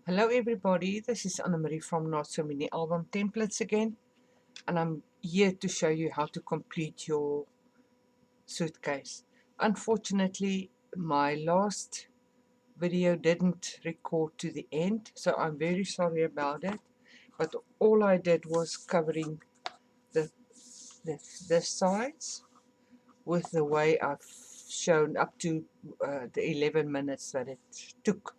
Hello everybody, this is Annemarie from Not So Many Album Templates again, and I'm here to show you how to complete your suitcase. Unfortunately, my last video didn't record to the end, so I'm very sorry about it, but all I did was covering the, the sides with the way I've shown up to the 11 minutes that it took.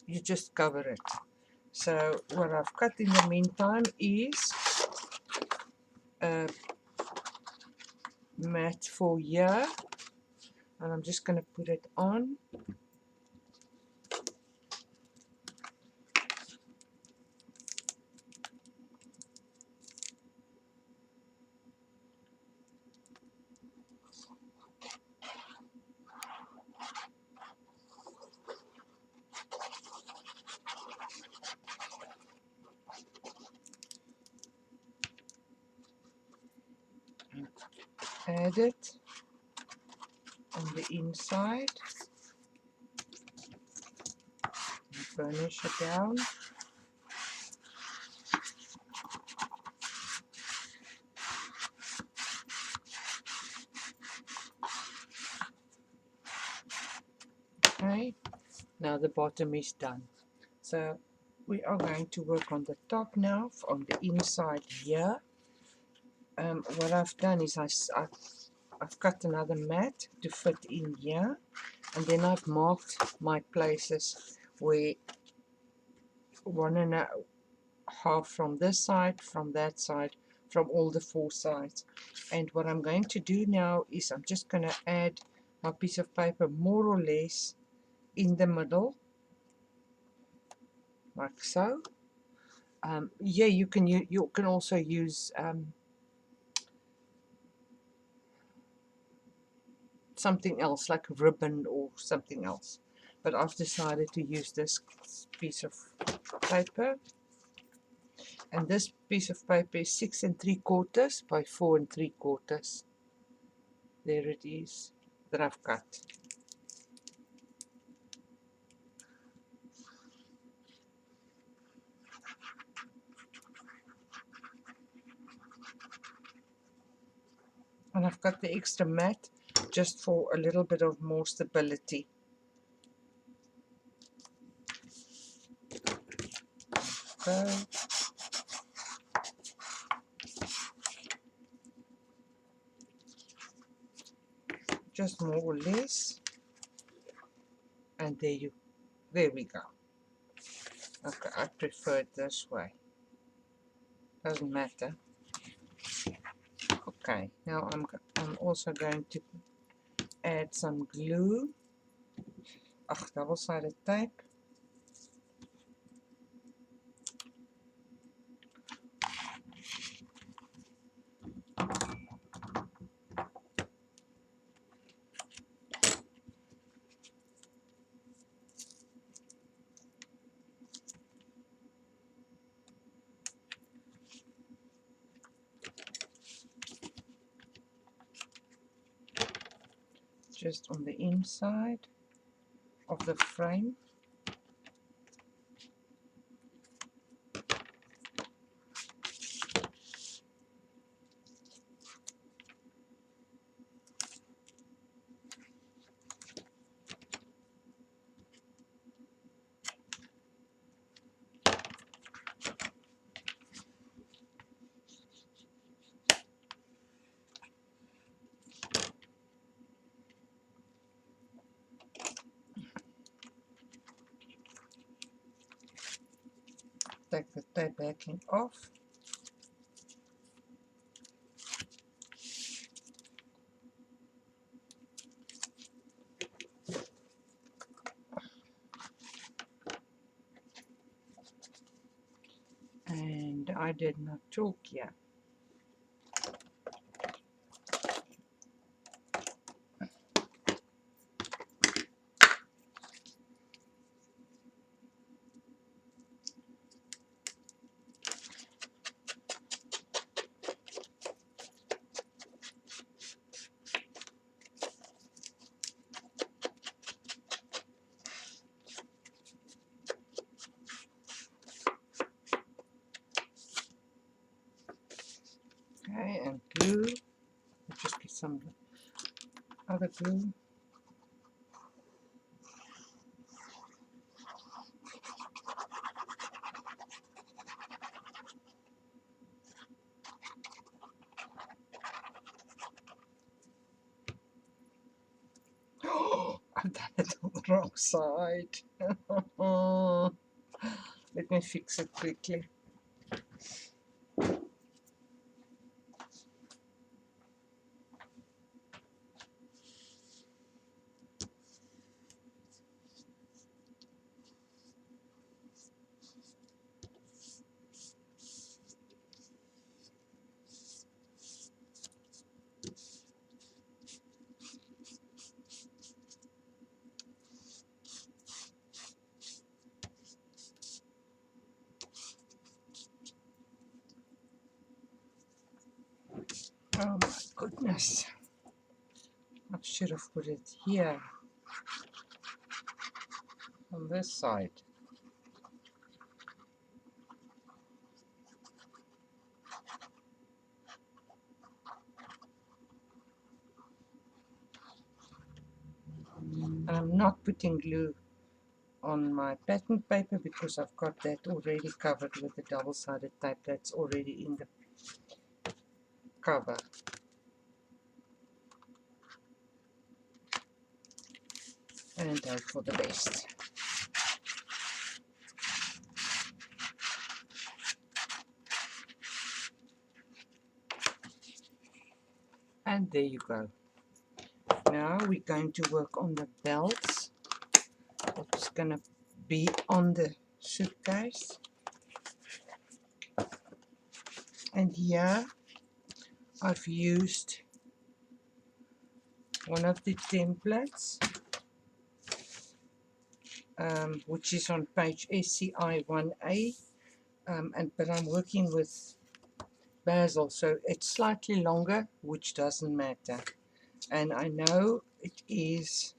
You just cover it. So what I've cut in the meantime is a mat for here, and I'm just going to put it on. Add it on the inside, burnish it down. Okay, now the bottom is done. So we are going to work on the top now, on the inside here. What I've done is I've cut another mat to fit in here, and then I've marked my places where 1.5 from this side, from that side, from all the 4 sides. And what I'm going to do now is I'm just going to add my piece of paper more or less in the middle, like so. Yeah, you can also use something else like ribbon or something else, but I've decided to use this piece of paper, and this piece of paper is 6 3/4 by 4 3/4. There it is that I've cut. And I've got the extra mat just for a little bit of more stability. Okay. Just more or less. And there we go. Okay, I prefer it this way. Doesn't matter. Okay, now I'm also going to add some glue. Double-sided tape. Just on the inside of the frame. Take the tape backing off. And I did not talk yet. other glue. I've done it on the wrong side. Let me fix it quickly. Oh my goodness. I should have put it here on this side. And I'm not putting glue on my pattern paper because I've got that already covered with the double-sided tape that's already in the cover. And hope for the best. And there you go. Now we're going to work on the belts. It's going to be on the suitcase. And here I've used one of the templates, which is on page SCI 1A, but I'm working with basil, so it's slightly longer, which doesn't matter. And I know it is,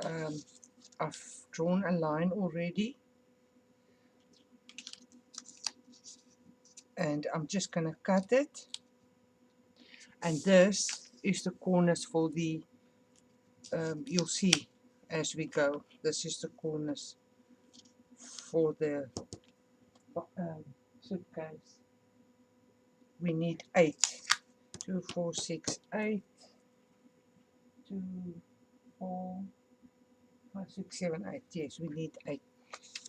I've drawn a line already, and I'm just going to cut it. And this is the corners for the, you'll see as we go, this is the corners for the suitcase. We need 8. 2, 4, 6, 8. 2, 4, 5, 6, 7, 8. Yes, we need 8.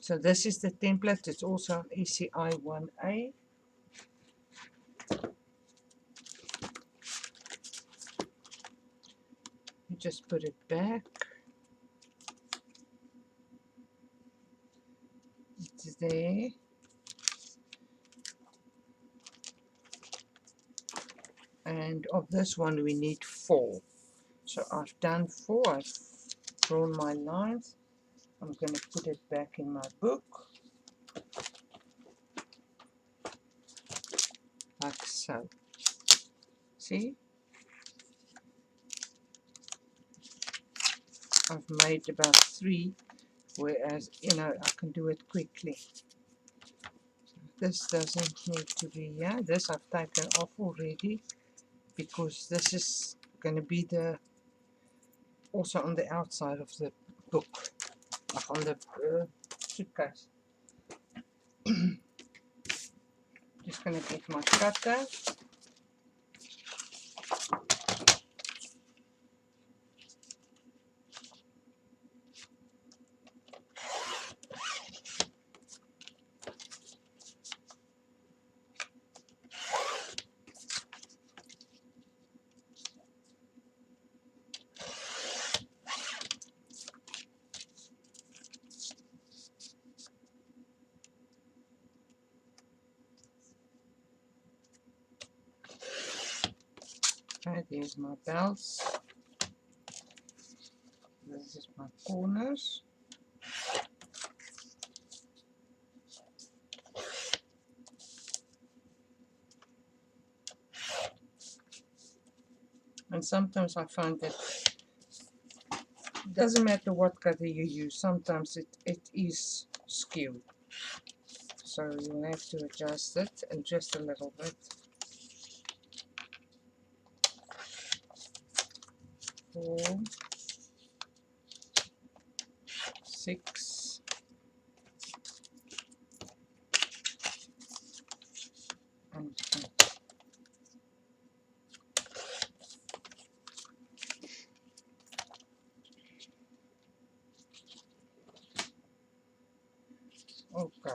So this is the template. It's also on SCI 1A. You just put it back. It's there. And of this one we need 4. So I've done 4. I've drawn my lines. I'm going to put it back in my book. Like so. See? I've made about 3, whereas, you know, I can do it quickly. This doesn't need to be here. This I've taken off already because this is going to be the also on the outside of the book, like on the suitcase. Just going to get my cutter. Right, there's my belts. This is my corners. And sometimes I find that it doesn't matter what cutter you use, sometimes it is skewed. So you'll have to adjust it and just a little bit. 4, 6, and 8. Okay.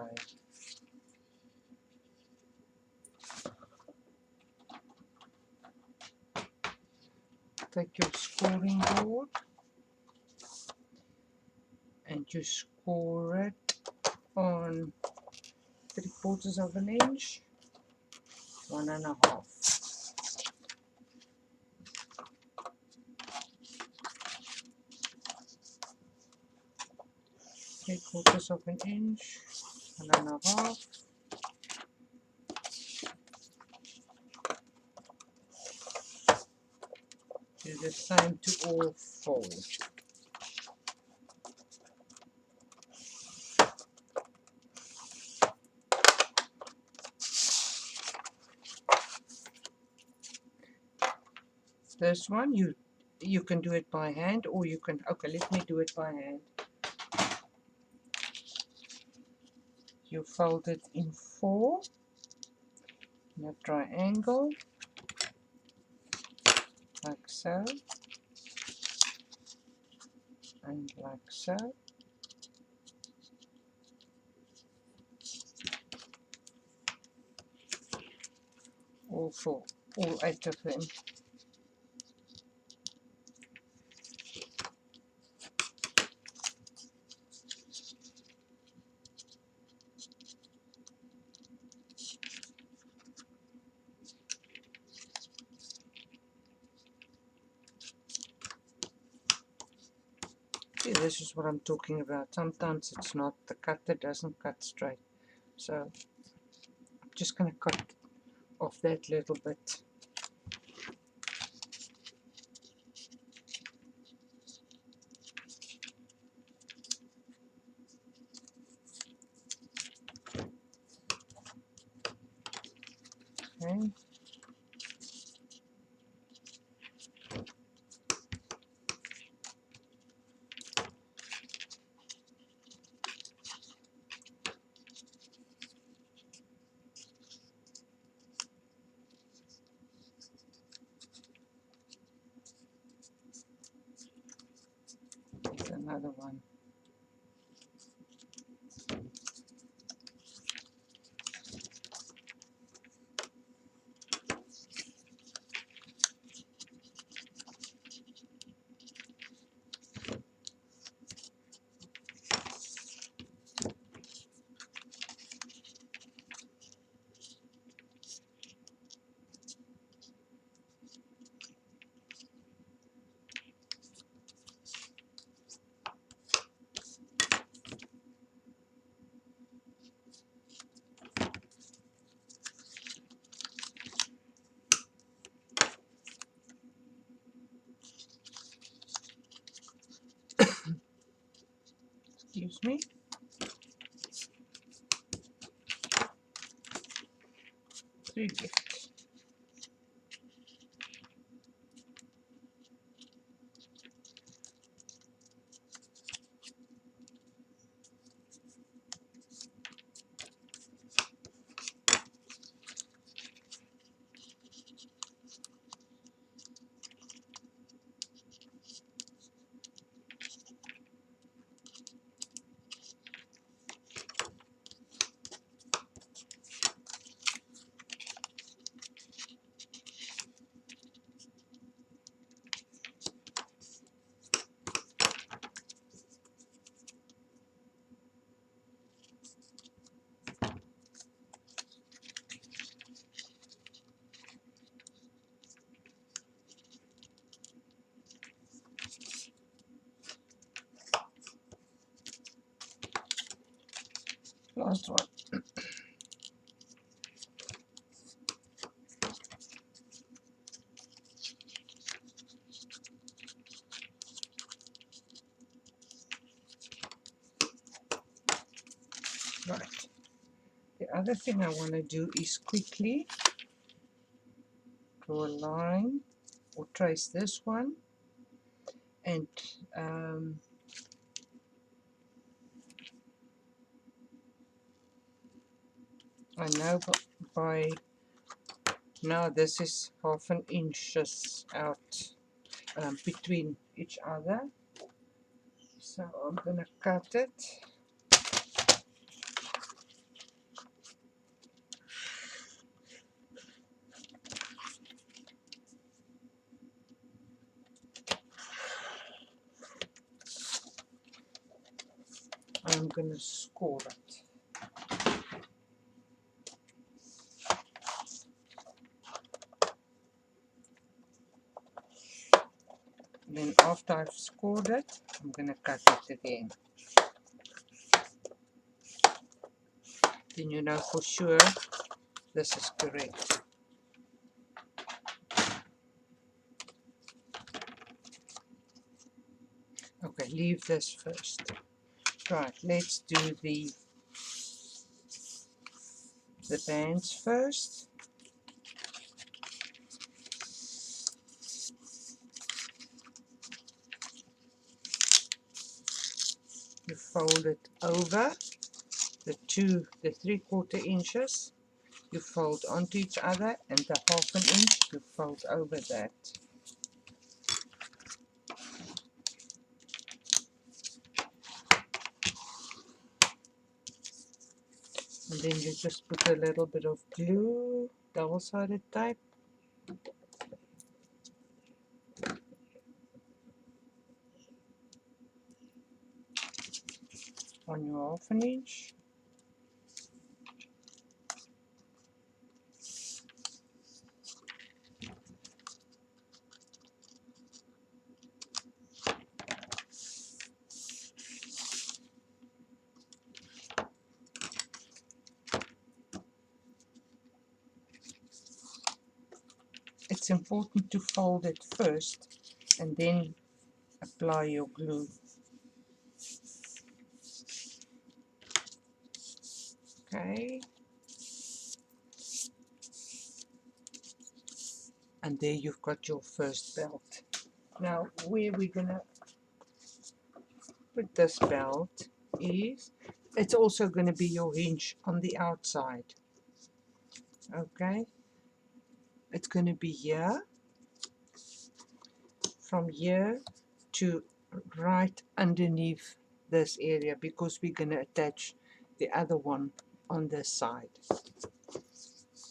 Take your scoring board and you score it on 3/4 of an inch, 1.5, 3/4 of an inch, 1.5. Do the same to all 4. This one you can do it by hand, or you can, okay, let me do it by hand. You fold it in 4 in a triangle, like so, and like so. All 4, all 8 of them. See, this is what I'm talking about. Sometimes it's not, the cutter doesn't cut straight. So I'm just going to cut off that little bit. Okay. Here's another one. Excuse me. Three gifts. Last one. Right. The other thing I want to do is quickly draw a line or trace this one and I know by now this is half an inches out between each other, so I'm gonna cut it. I'm gonna score it. Then after I've scored it, I'm gonna cut it again. Then you know for sure this is correct. Okay, leave this first. Right, let's do the bands first. You fold it over the 3/4 inches. You fold onto each other, and the 1/2 inch you fold over that. And then you just put a little bit of glue, double-sided tape, on your 1/2 inch. It's important to fold it first and then apply your glue. Okay. And there you've got your first belt. Now where we're gonna put this belt is, it's also going to be your hinge on the outside. Okay, it's going to be here, from here to right underneath this area, because we're going to attach the other one on this side.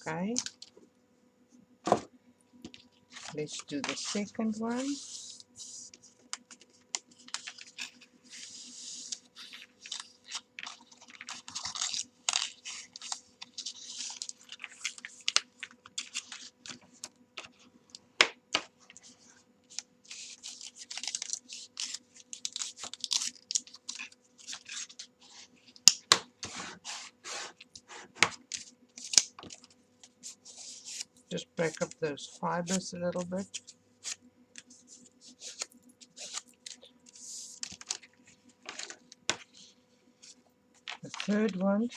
Okay, let's do the second one. Just break up those fibers a little bit. The third one,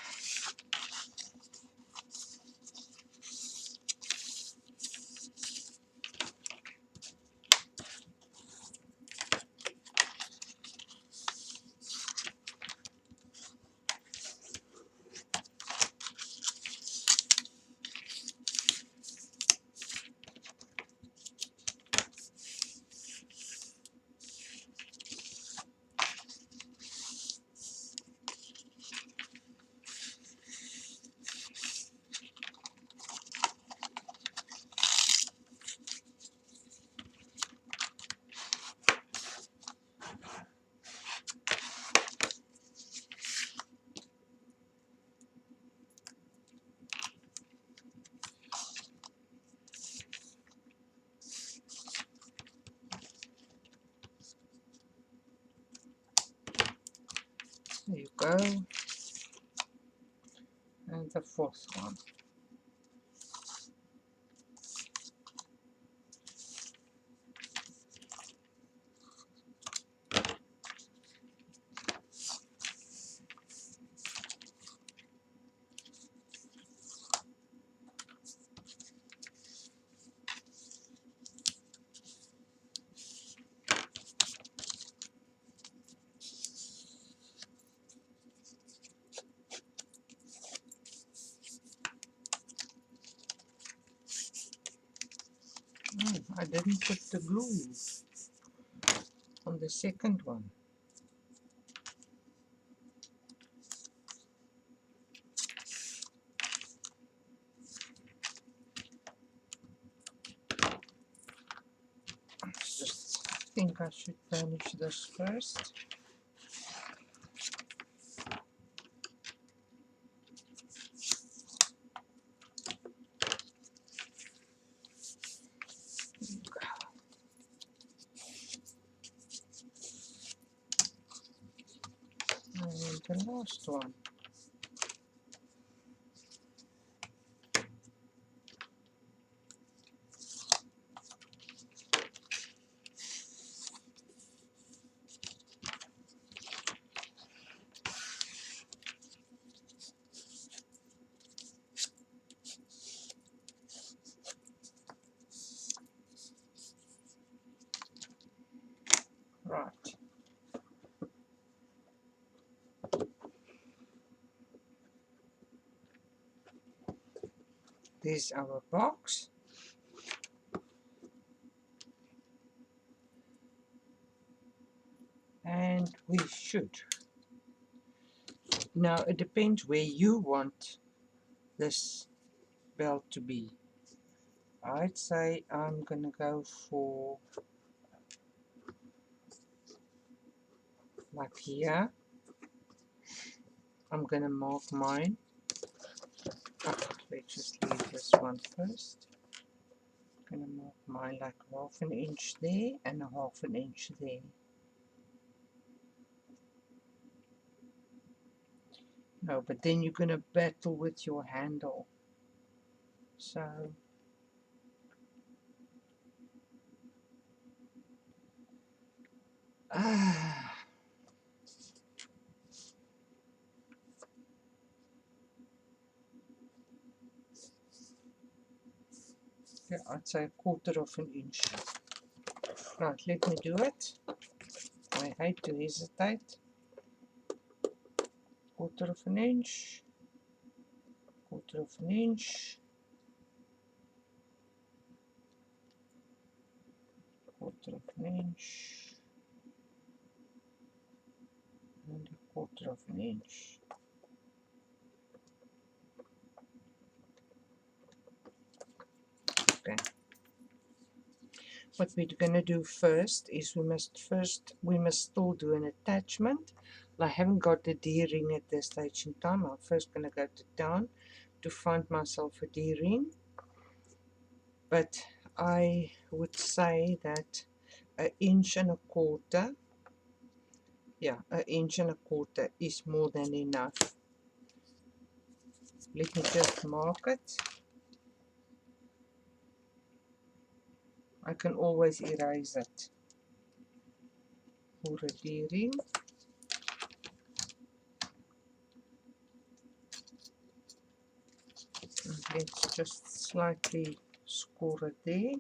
there you go, and the fourth one. I didn't put the glue on the second one. Just think I should finish this first. And the last one. Right. This is our box. And we should. Now it depends where you want this belt to be. I'd say I'm gonna go for like here. I'm gonna mark mine. Oh, let's just leave this one first. I'm gonna mark mine like 1/2 inch there and 1/2 inch there. No, but then you're gonna battle with your handle. So yeah, I'd say 1/4 inch. Right, let me do it. I hate to hesitate. 1/4 inch, 1/4 inch, 1/4 inch, and 1/4 inch. Okay. What we're going to do first is we must still do an attachment. I haven't got the D-ring at this stage in time. I'm first going to go to town to find myself a D-ring. But I would say that 1 inch and a quarter, yeah, 1 inch and a quarter is more than enough. Let me just mark it. I can always erase it for a D-ring. Let's just slightly score it there.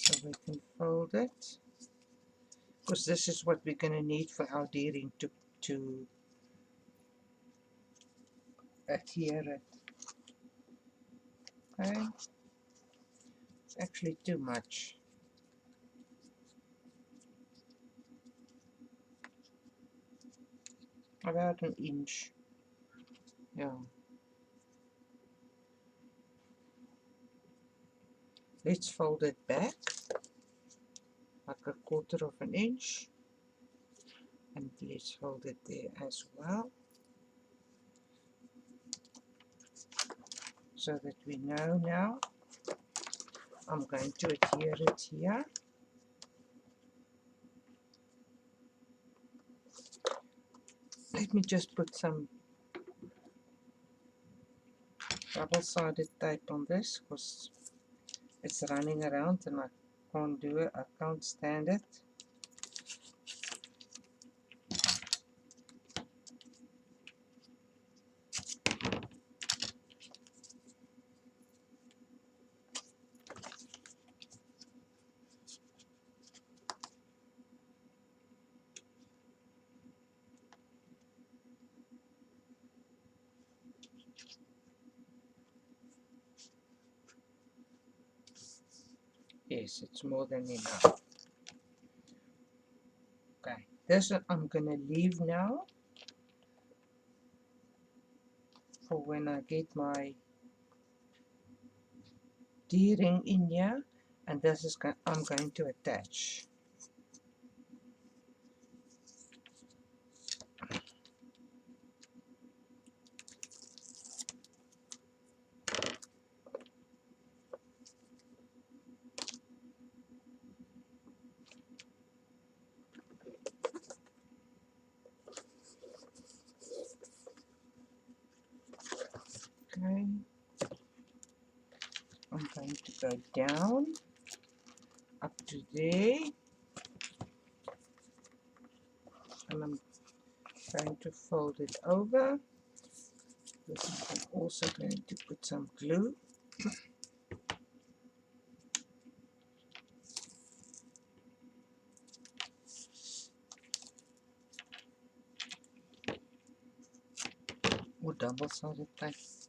So we can fold it, because this is what we're going to need for our D-ring to adhere it. Okay, it's actually too much. About 1 inch. Yeah. Let's fold it back like 1/4 inch, and let's fold it there as well, so that we know now. I'm going to adhere it here. Let me just put some double-sided tape on this, because it's running around and I can't do it. I can't stand it. Yes, it's more than enough. Okay, this one I'm gonna leave now for when I get my D-ring in here, and this is I'm going to attach. Okay, I'm going to go down up to there, and I'm going to fold it over. This is I'm also going to put some glue. Or double-sided tape.